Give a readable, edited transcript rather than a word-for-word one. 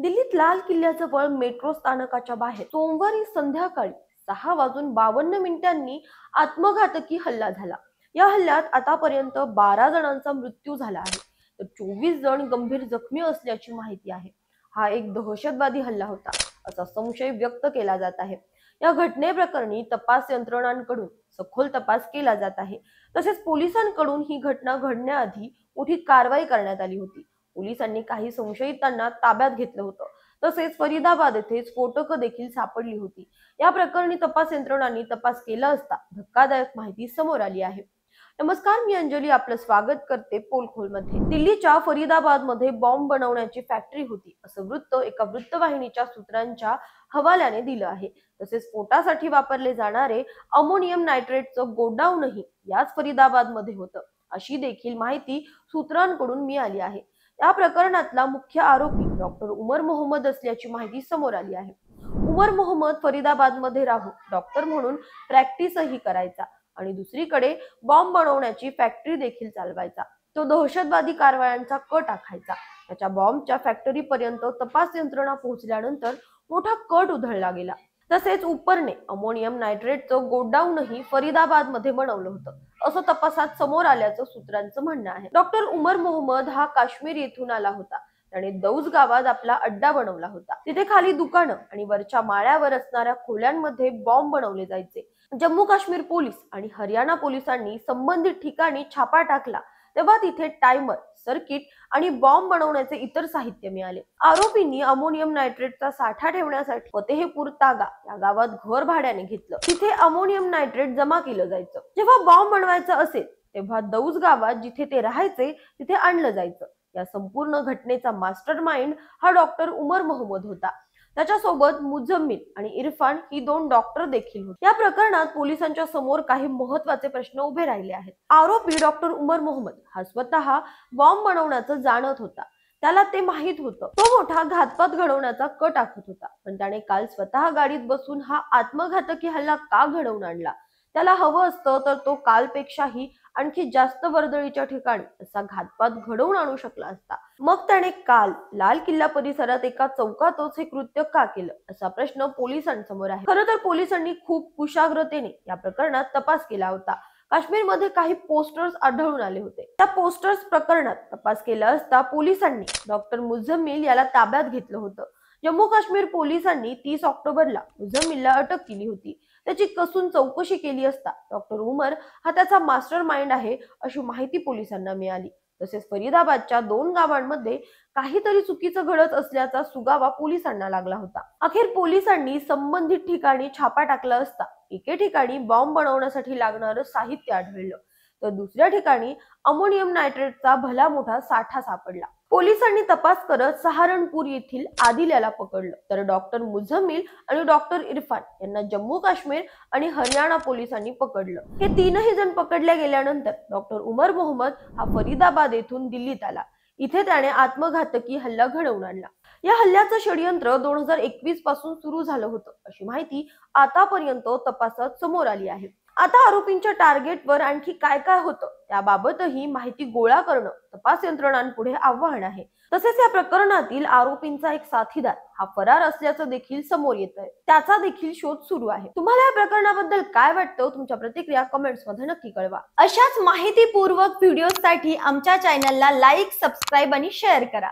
दिल्लीत लाल किल्ल्याजवळ मेट्रो स्थानकाच्या बाहेर सोमवारी संध्याकाळी 6:52 आत्मघातकी हल्ला झाला। या हल्ल्यात आतापर्यंत 12 जणांचा मृत्यू झाला आहे, तर 24 जण गंभीर जखमी असल्याची माहिती आहे। हा एक दहशतवादी हल्ला होता असा संशय व्यक्त केला जात आहे। या घटनेप्रकरणी तपास यंत्रणांकडून सखोल तपास केला जात आहे। तसेच पोलिसांकडून ही घटना घडण्याआधी मोठी कारवाई करण्यात आली होती। पोलिसांनी काही संशयितांना ताब्यात घेतलं होतं। तसेच फरीदाबाद येथे स्फोटकं देखील सापडली होती। या प्रकरणी तपास यंत्रणांनी तपास केला असता धक्कादायक माहिती समोर आली आहे। नमस्कार, मी अंजली आपलं स्वागत करते पोलखोल मध्ये। दिल्लीच्या फरीदाबाद मध्ये बॉम्ब बनवण्याची फॅक्टरी होती असं वृत्त एका वृत्तवाहिनीच्या सूत्रांच्या हवाल्याने दिलं आहे। तसेच स्फोटासाठी वापरले जाणारे अमोनियम नायट्रेटचं गोडाऊनही याच फरीदाबाद मध्ये होतं अशी देखील माहिती सूत्रांकडून मिळाली आहे। या प्रकरणातला मुख्य आरोपी डॉक्टर उमर मोहम्मद असल्याची माहिती समोर आली आहे। उमर मोहम्मद फरीदाबाद मध्ये राहून डॉक्टर म्हणून प्रॅक्टिसही करायचा आणि दुसरीकडे बॉम्ब बनवण्याची फॅक्टरी देखील चालवायचा। तो दहशतवादी कारवायांचा कट आखायचा। त्याच्या बॉम्बच्या फॅक्टरी पर्यंत तपास यंत्रणा पोहोचल्यानंतर मोठा कट उधळला गेला। तसेच उपरने अमोनियम नायट्रेटचं गोडाऊनही फरीदाबाद मध्ये बनवलं होतं असं तपासात समोर आल्याचं सूत्रांचं म्हणणं आहे। डॉक्टर उमर मोहम्मद हा काश्मीर येथून आला होता। त्याने दौज गावात आपला अड्डा बनवला होता। तिथे खाली दुकानं आणि वरच्या माळ्यावर असणाऱ्या खोल्यांमध्ये बॉम्ब बनवले जायचे। जम्मू काश्मीर पोलीस आणि हरियाणा पोलिसांनी संबंधित ठिकाणी छापा टाकला तेव्हा तिथे टायमर, सर्किट आणि बॉम्ब बनवण्याचे इतर साहित्य मिळाले। आरोपींनी अमोनियम नायट्रेटचा साठा ठेवण्यासाठी फतेहपूर तागा या गावात घर भाड्याने घेतलं। तिथे अमोनियम नायट्रेट जमा केलं जायचं। जेव्हा बॉम्ब बनवायचा असेल तेव्हा दौज गावात जिथे ते राहायचे तिथे आणलं जायचं। या संपूर्ण घटनेचा मास्टर माइंड हा डॉक्टर उमर मोहम्मद होता। त्याच्यासोबत मुझम्मिल आणि इरफान ही दोन डॉक्टर देखील होते। या प्रकरणात पोलिसांच्या समोर काही महत्त्वाचे प्रश्न उभे राहिले आहेत। आरोपी डॉक्टर उमर मोहम्मद हा स्वतः बॉम्ब बनवण्याचं जाणत होता। त्याला ते माहित होतं। तो मोठा घातपात घडवण्याचा कट आखत होता, पण त्याने काल स्वतः गाडीत बसून हा आत्मघातकी हल्ला का घडवून आणला? त्याला हवं असतं तर तो कालपेक्षाही आणखी जास्त वर्दळीच्या ठिकाणी असा घातपात घडवून आणू शकला असता। मग त्याने काल लाल किल्ला परिसरात एका चौकातच हे कृत्य का केलं असा प्रश्न पोलिसांसमोर आहे। खरं तर पोलिसांनी खूप कुशाग्रतेने या प्रकरणात तपास केला होता। काश्मीरमध्ये काही पोस्टर्स आढळून आले होते। त्या पोस्टर्स प्रकरणात तपास केला असता पोलिसांनी डॉक्टर मुझम्मिल याला ताब्यात घेतलं होतं। जम्मू काश्मीर पोलिसांनी 30 ऑक्टोबरला मुझम्मिलला अटक केली होती। त्याची कसून चौकशी केली असता डॉक्टर उमर हा त्याचा मास्टर माइंड आहे अशी माहिती पोलिसांना मिळाली। तसेच फरीदाबादच्या 2 गावांमध्ये काहीतरी चुकीचं घडत असल्याचा सुगावा पोलिसांना लागला होता। अखेर पोलिसांनी संबंधित ठिकाणी छापा टाकला असता एके ठिकाणी बॉम्ब बनवण्यासाठी लागणारं साहित्य आढळलं, तर दुसऱ्या ठिकाणी अमोनियम नायट्रेटचा भला मोठा साठा सापडला। पोलिसांनी तपास करत सहारनपूर येथील आदिल याला पकडलं, तर डॉक्टर मुझम्मिल आणि डॉक्टर इरफान यांना जम्मू काश्मीर आणि हरियाणा पोलिसांनी पकडलं। हे तीनही जण पकडले गेल्यानंतर डॉक्टर उमर मोहम्मद हा फरीदाबाद येथून दिल्लीत आला। इथे त्याने आत्मघातकी हल्ला घडवून आणला। या हल्ल्याचं षडयंत्र 2021 पासून सुरू झालं होतं अशी माहिती आतापर्यंत तपासात समोर आली आहे। आता आरोपींच्या टार्गेटवर आणखी काय काय होतं त्याबाबतही माहिती गोळा करणं तपास यंत्रणांपुढे आव्हान आहे। तसेच या प्रकरणातील आरोपींचा एक साथीदार हा फरार असल्याचं देखील समोर येतंय। त्याचा देखील शोध सुरू आहे। तुम्हाला या प्रकरणाबद्दल काय वाटतं? तुमच्या प्रतिक्रिया कमेंट्स मध्ये नक्की कळवा। अशाच माहितीपूर्वक व्हिडिओसाठी आमच्या चॅनलला लाईक, सबस्क्राईब आणि शेअर करा।